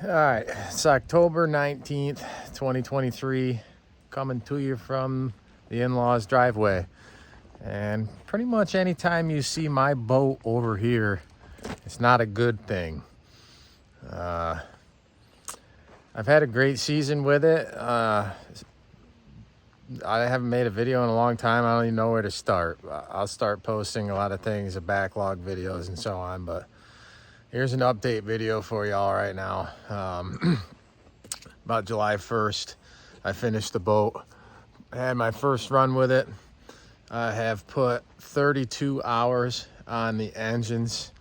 All right, it's October 19th, 2023, coming to you from the in-laws driveway. And pretty much anytime you see my boat over here, it's not a good thing. I've had a great season with it. I haven't made a video in a long time. I don't even know where to start. I'll start posting a lot of things, backlog videos and so on, but here's an update video for y'all right now. About July 1st, I finished the boat. I had my first run with it. I have put 32 hours on the engines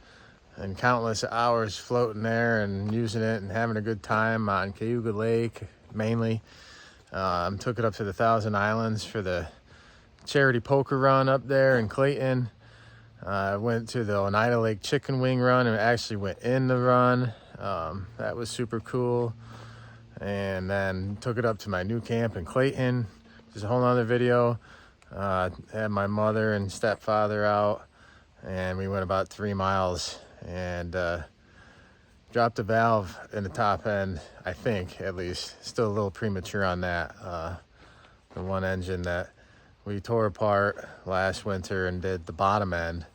and countless hours floating there and using it and having a good time on Cayuga Lake, mainly. Took it up to the Thousand Islands for the charity poker run up there in Clayton. I went to the Oneida Lake chicken wing run and actually went in the run. That was super cool. And then took it up to my new camp in Clayton. Just a whole nother video. Had my mother and stepfather out, and we went about 3 miles and dropped a valve in the top end, I think, at least. Still a little premature on that. The one engine that we tore apart last winter and did the bottom end.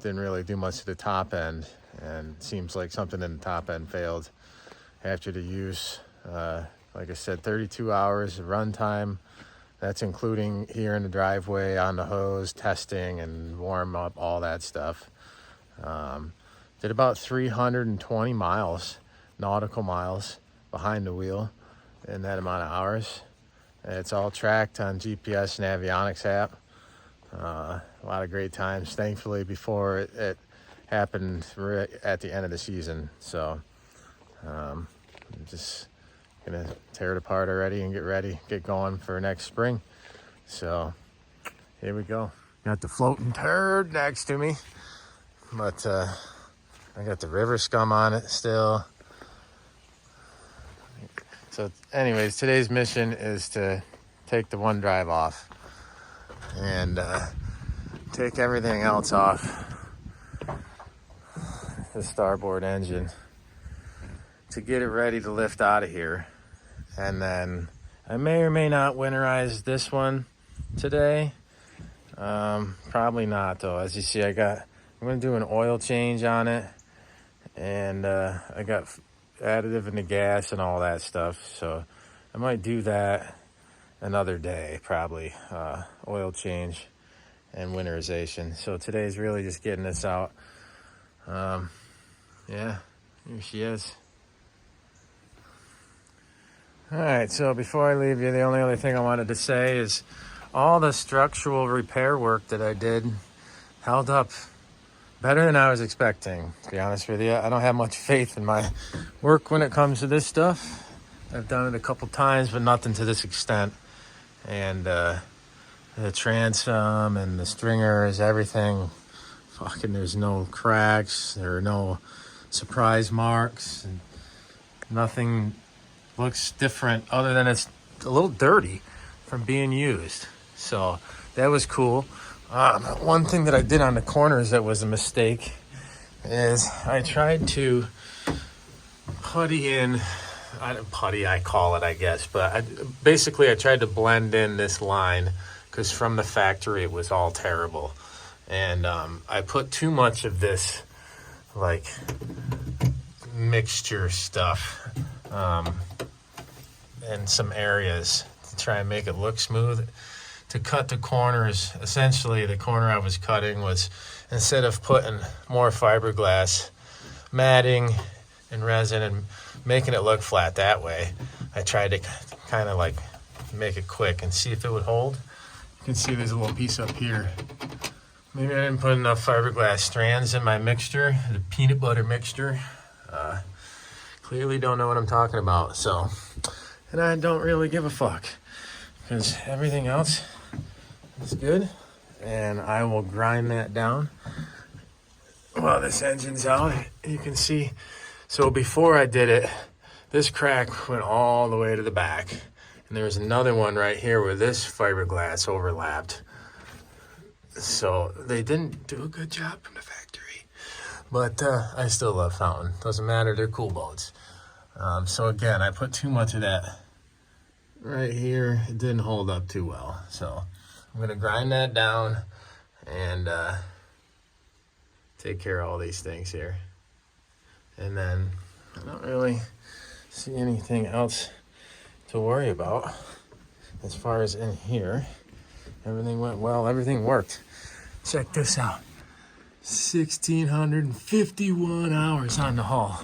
Didn't really do much to the top end, and it seems like something in the top end failed after the use. Like I said, 32 hours of run time. That's including here in the driveway, on the hose, testing and warm up, all that stuff. Did about 320 miles, nautical miles, behind the wheel in that amount of hours. It's all tracked on GPS and avionics app. A lot of great times, thankfully, before it happened right at the end of the season. So I'm just gonna tear it apart already and get going for next spring. So here we go. Got the floating turd next to me, but I got the river scum on it still. So anyways, today's mission is to take the one drive off and take everything else off the starboard engine to get it ready to lift out of here. And then I may or may not winterize this one today. Probably not though. As you see, I'm gonna do an oil change on it, and I got additive in the gas and all that stuff, so I might do that another day, probably. Oil change and winterization. So today's really just getting this out. Yeah, here she is. All right, so before I leave you, the only other thing I wanted to say is all the structural repair work that I did held up better than I was expecting, to be honest with you. I don't have much faith in my work when it comes to this stuff. I've done it a couple times, but nothing to this extent. And the transom and the stringers, everything, fucking, there's no cracks, there are no surprise marks, and nothing looks different other than it's a little dirty from being used. So that was cool. One thing that I did on the corners that was a mistake is I tried to putty in, I call it, I guess, but basically I tried to blend in this line because from the factory it was all terrible. And I put too much of this like mixture stuff in some areas to try and make it look smooth. To cut the corners, essentially the corner I was cutting was, instead of putting more fiberglass matting and resin and making it look flat that way, I tried to kind of like make it quick and see if it would hold. You can see there's a little piece up here. Maybe I didn't put enough fiberglass strands in my mixture, the peanut butter mixture. Clearly don't know what I'm talking about. So, and I don't really give a fuck because everything else is good, and I will grind that down while this engine's out. You can see, so before I did it, this crack went all the way to the back, and there was another one right here where this fiberglass overlapped. So they didn't do a good job from the factory, But I still love Fountain. Doesn't matter, they're cool boats. So again, I put too much of that right here. It didn't hold up too well. So I'm gonna grind that down and take care of all these things here. And then I don't really see anything else to worry about as far as in here. Everything went well, everything worked. Check this out. 1,651 hours on the hull.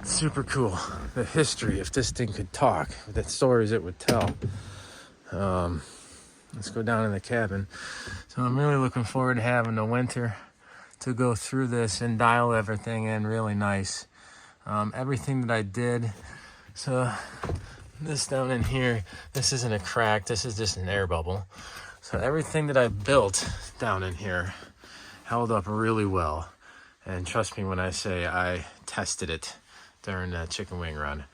Super cool. The history, if this thing could talk, the stories it would tell. Let's go down in the cabin. So I'm really looking forward to having the winter to go through this and dial everything in really nice. Everything that I did, so this down in here, this isn't a crack, this is just an air bubble. So everything that I built down in here held up really well. And trust me when I say I tested it during that chicken wing run.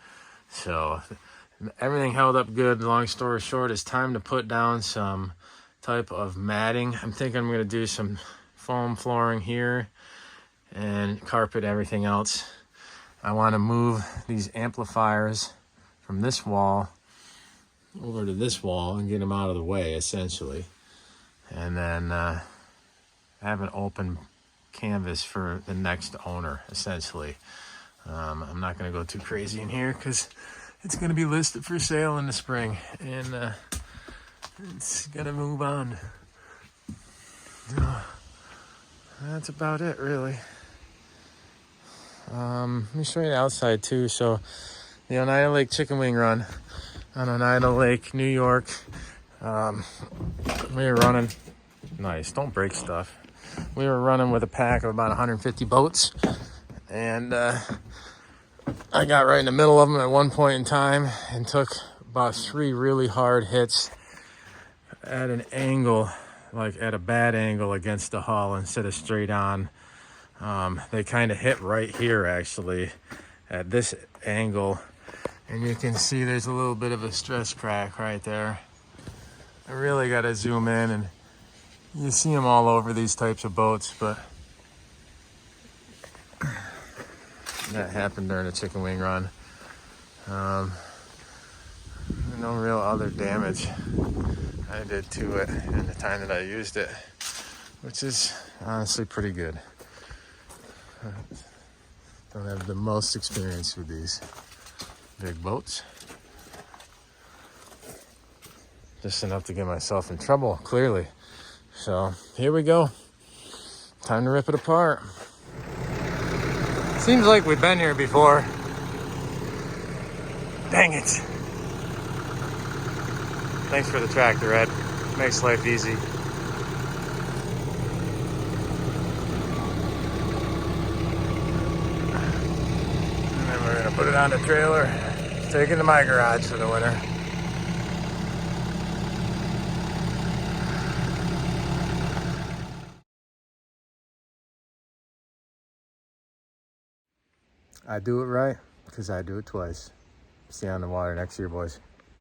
So everything held up good. Long story short, it's time to put down some type of matting. I'm thinking I'm gonna do some foam flooring here and carpet everything else. I wanna move these amplifiers from this wall over to this wall and get them out of the way, essentially. And then have an open canvas for the next owner, essentially. I'm not going to go too crazy in here because it's going to be listed for sale in the spring, and it's going to move on. That's about it, really. Let me show you the outside too. So the Oneida Lake Chicken Wing Run on Oneida Lake, New York. We were running, nice, don't break stuff. We were running with a pack of about 150 boats, and I got right in the middle of them at one point in time and took about 3 really hard hits at an angle, like at a bad angle against the hull instead of straight on. They kind of hit right here, actually, at this angle, and you can see there's a little bit of a stress crack right there. I really got to zoom in, and you see them all over these types of boats, but that happened during a chicken wing run. No real other damage I did to it in the time that I used it, which is honestly pretty good. Don't have the most experience with these big boats. Just enough to get myself in trouble, clearly. So here we go. Time to rip it apart. Seems like we've been here before. Dang it. Thanks for the tractor, Ed. Makes life easy. And then we're gonna put it on the trailer, take it to my garage for the winter. I do it right because I do it twice. See you on the water next year, boys.